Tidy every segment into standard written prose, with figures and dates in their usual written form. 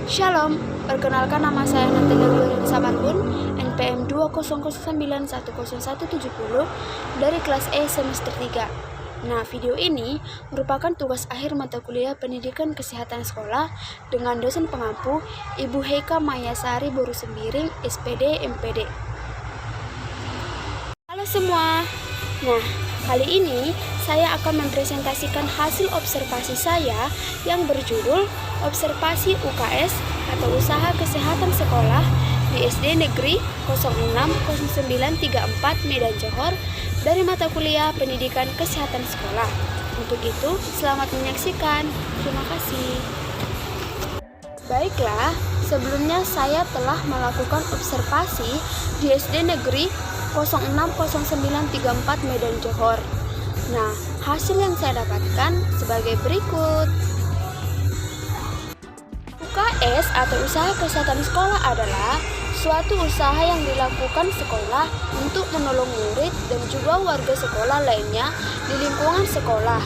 Shalom, perkenalkan nama saya Natalia Wiyorin Samarbun, NPM 200910170 dari kelas E semester 3. Nah, video ini merupakan tugas akhir mata kuliah Pendidikan Kesehatan Sekolah dengan dosen pengampu Ibu Heika Mayasari Boru Sembiring, SPD, MPD. Halo semua. Nah, kali ini saya akan mempresentasikan hasil observasi saya yang berjudul Observasi UKS atau Usaha Kesehatan Sekolah di SD Negeri 060934 Medan Johor dari mata kuliah Pendidikan Kesehatan Sekolah. Untuk itu, selamat menyaksikan. Terima kasih. Baiklah, sebelumnya saya telah melakukan observasi di SD Negeri 060934 Medan Johor. Nah, hasil yang saya dapatkan sebagai berikut. UKS atau Usaha Kesehatan Sekolah adalah suatu usaha yang dilakukan sekolah untuk menolong murid dan juga warga sekolah lainnya di lingkungan sekolah.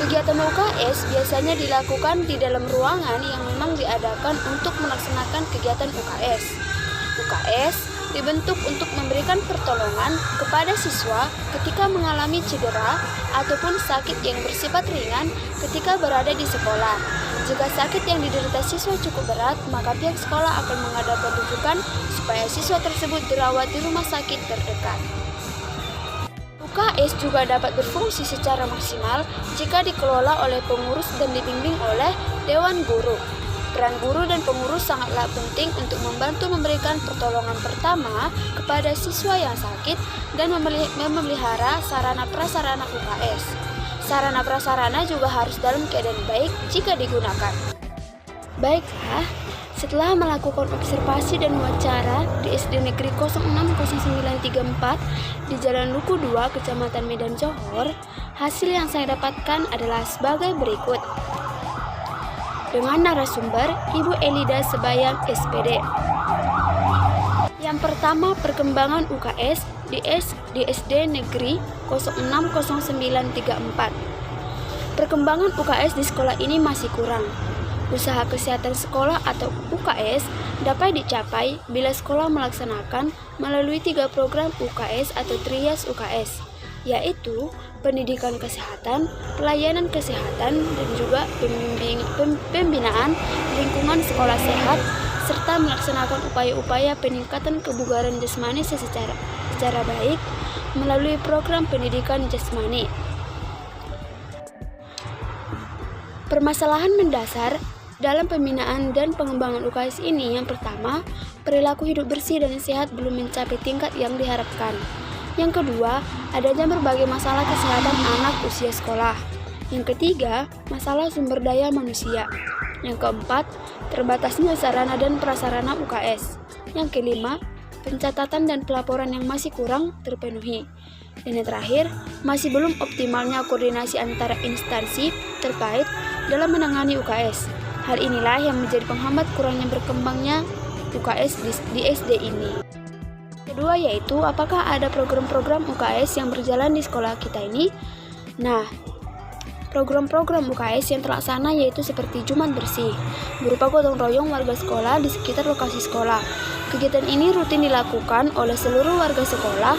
Kegiatan UKS biasanya dilakukan di dalam ruangan yang memang diadakan untuk melaksanakan kegiatan UKS. UKS dibentuk untuk memberikan pertolongan kepada siswa ketika mengalami cedera ataupun sakit yang bersifat ringan ketika berada di sekolah. Jika sakit yang diderita siswa cukup berat, maka pihak sekolah akan mengadakan rujukan supaya siswa tersebut dirawat di rumah sakit terdekat. UKS juga dapat berfungsi secara maksimal jika dikelola oleh pengurus dan dibimbing oleh Dewan Guru. Peran guru dan pengurus sangatlah penting untuk membantu memberikan pertolongan pertama kepada siswa yang sakit dan memelihara sarana-prasarana UKS. Sarana-prasarana juga harus dalam keadaan baik jika digunakan. Baiklah, setelah melakukan observasi dan wawancara di SD Negeri 060934 di Jalan Luku 2, Kecamatan Medan Johor, hasil yang saya dapatkan adalah sebagai berikut. Dengan narasumber Ibu Elida Sebayang, SPD. Yang pertama, perkembangan UKS di SD Negeri 060934. Perkembangan UKS di sekolah ini masih kurang. Usaha kesehatan sekolah atau UKS dapat dicapai bila sekolah melaksanakan melalui 3 program UKS atau trias UKS, yaitu pendidikan kesehatan, pelayanan kesehatan, dan juga pembinaan lingkungan sekolah sehat, serta melaksanakan upaya-upaya peningkatan kebugaran jasmani secara baik melalui program pendidikan jasmani. Permasalahan mendasar dalam pembinaan dan pengembangan UKS ini yang pertama, perilaku hidup bersih dan sehat belum mencapai tingkat yang diharapkan. Yang kedua, adanya berbagai masalah kesehatan anak usia sekolah. Yang ketiga, masalah sumber daya manusia. Yang keempat, terbatasnya sarana dan prasarana UKS. Yang kelima, pencatatan dan pelaporan yang masih kurang terpenuhi. Dan yang terakhir, masih belum optimalnya koordinasi antara instansi terkait dalam menangani UKS. Hal inilah yang menjadi penghambat kurangnya berkembangnya UKS di SD ini. Kedua yaitu, apakah ada program-program UKS yang berjalan di sekolah kita ini? Nah, program-program UKS yang terlaksana yaitu seperti Jumat Bersih, berupa gotong royong warga sekolah di sekitar lokasi sekolah. Kegiatan ini rutin dilakukan oleh seluruh warga sekolah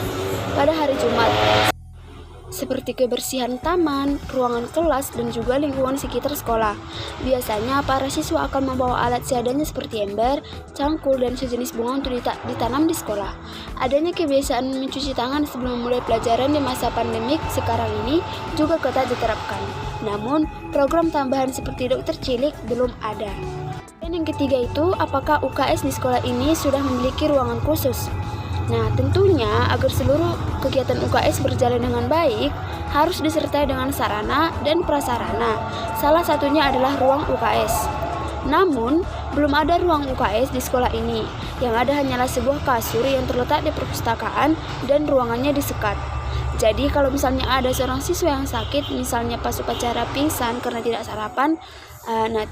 pada hari Jumat, seperti kebersihan taman, ruangan kelas, dan juga lingkungan sekitar sekolah. Biasanya para siswa akan membawa alat seadanya seperti ember, cangkul, dan sejenis bunga untuk ditanam di sekolah. Adanya kebiasaan mencuci tangan sebelum memulai pelajaran di masa pandemik sekarang ini juga ketat diterapkan. Namun, program tambahan seperti dokter cilik belum ada. Dan yang ketiga itu, apakah UKS di sekolah ini sudah memiliki ruangan khusus? Nah, tentunya agar seluruh kegiatan UKS berjalan dengan baik, harus disertai dengan sarana dan prasarana. Salah satunya adalah ruang UKS. Namun, belum ada ruang UKS di sekolah ini. Yang ada hanyalah sebuah kasur yang terletak di perpustakaan dan ruangannya disekat. Jadi, kalau misalnya ada seorang siswa yang sakit, misalnya pas upacara pingsan karena tidak sarapan,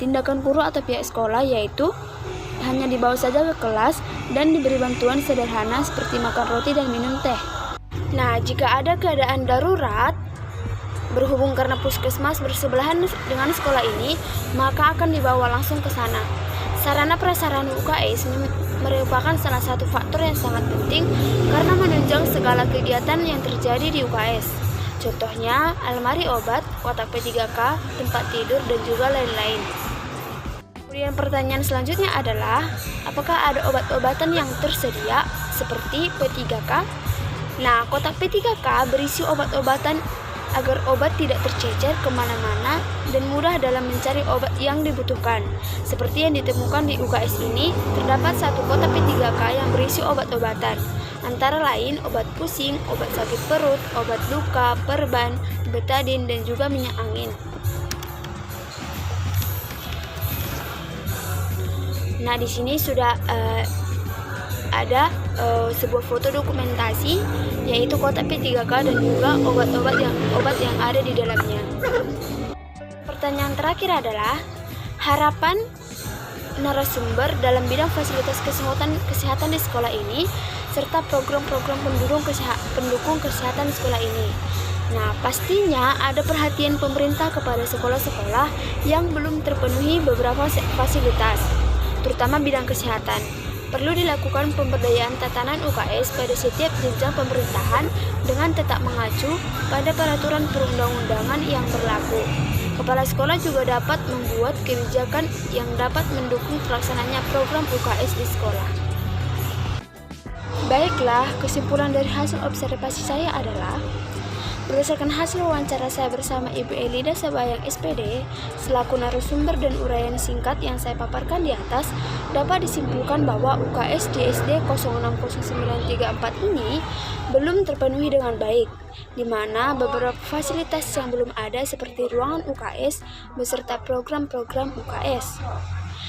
tindakan guru atau pihak sekolah yaitu hanya dibawa saja ke kelas dan diberi bantuan sederhana seperti makan roti dan minum teh. Nah, jika ada keadaan darurat berhubung karena puskesmas bersebelahan dengan sekolah ini, maka akan dibawa langsung ke sana. Sarana prasarana UKS merupakan salah satu faktor yang sangat penting karena menunjang segala kegiatan yang terjadi di UKS. Contohnya, almari obat, kotak P3K, tempat tidur, dan juga lain-lain. Kemudian pertanyaan selanjutnya adalah, apakah ada obat-obatan yang tersedia seperti P3K? Nah, kotak P3K berisi obat-obatan agar obat tidak tercecer kemana-mana dan mudah dalam mencari obat yang dibutuhkan. Seperti yang ditemukan di UKS ini, terdapat satu kotak P3K yang berisi obat-obatan, antara lain obat pusing, obat sakit perut, obat luka, perban, betadin, dan juga minyak angin. Nah, di sini sudah ada sebuah foto dokumentasi, yaitu kotak P3K dan juga obat yang ada di dalamnya. Pertanyaan terakhir adalah, harapan narasumber dalam bidang fasilitas kesehatan di sekolah ini serta program-program pendukung kesehatan di sekolah ini. Nah, pastinya ada perhatian pemerintah kepada sekolah-sekolah yang belum terpenuhi beberapa fasilitas, terutama bidang kesehatan. Perlu dilakukan pemberdayaan tatanan UKS pada setiap jenjang pemerintahan dengan tetap mengacu pada peraturan perundang-undangan yang berlaku. Kepala sekolah juga dapat membuat kebijakan yang dapat mendukung terlaksananya program UKS di sekolah. Baiklah, kesimpulan dari hasil observasi saya adalah, berdasarkan hasil wawancara saya bersama Ibu Elida Sabayang SPD, selaku narasumber dan uraian singkat yang saya paparkan di atas, dapat disimpulkan bahwa UKS di SD 060934 ini belum terpenuhi dengan baik, di mana beberapa fasilitas yang belum ada seperti ruangan UKS beserta program-program UKS.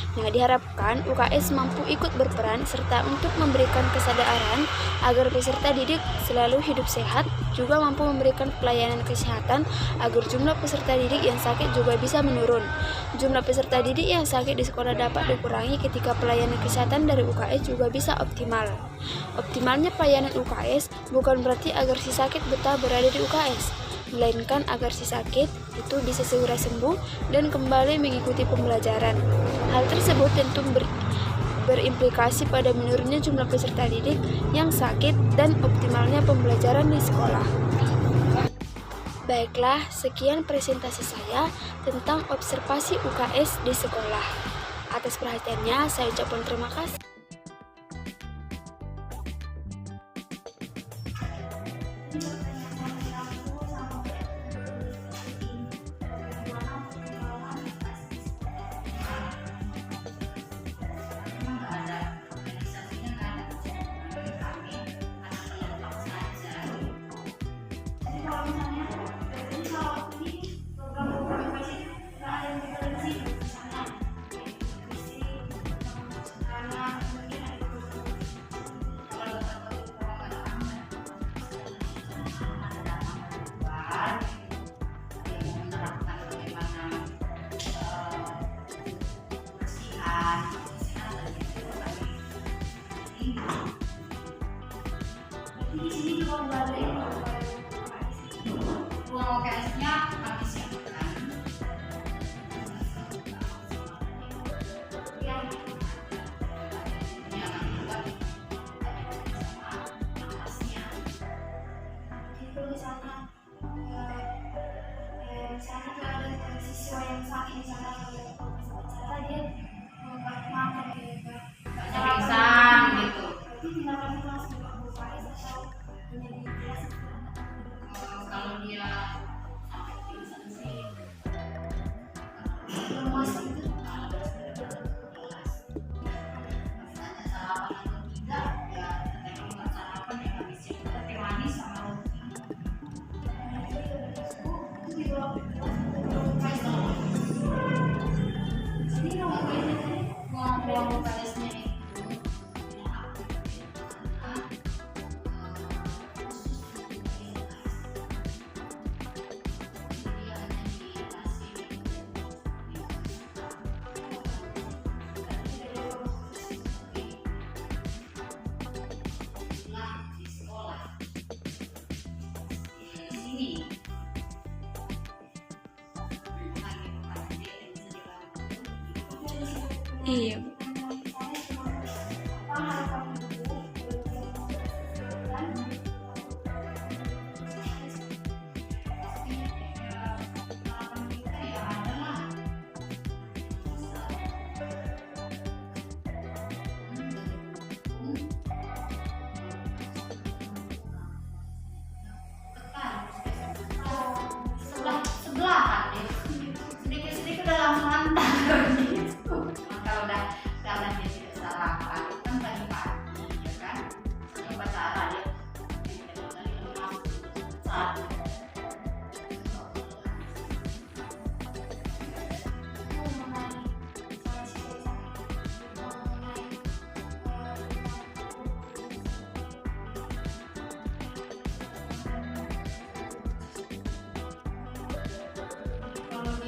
Nah, diharapkan UKS mampu ikut berperan serta untuk memberikan kesadaran agar peserta didik selalu hidup sehat, juga mampu memberikan pelayanan kesehatan agar jumlah peserta didik yang sakit juga bisa menurun. Jumlah peserta didik yang sakit di sekolah dapat dikurangi ketika pelayanan kesehatan dari UKS juga bisa optimal. Optimalnya pelayanan UKS bukan berarti agar si sakit betah berada di UKS, melainkan agar si sakit itu bisa segera sembuh dan kembali mengikuti pembelajaran. Hal tersebut tentu berimplikasi pada menurunnya jumlah peserta didik yang sakit dan optimalnya pembelajaran di sekolah. Baiklah, sekian presentasi saya tentang observasi UKS di sekolah. Atas perhatiannya, saya ucapkan terima kasih. Di sini juga udah ada ini ruang OKS-nya kami siapkan. Yang ini akan dibuat sama atasnya. Itu misalnya misalnya tuh ada siswa yang sakit di sana, cara dia makan gitu, pingsan gitu. Berarti tindakan itu langsung UKS atau menjadi kelas? Kalau dia sampai pingsan sih lemas itu ada kelas. Misalnya sarapan atau tidak, ya kita buat sarapan yang habis itu teh manis sama roti. Itu dibawa ke kelas atau UKS dong. Jadi kalau ruang UKS-nya itu Iya.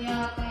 ya kayak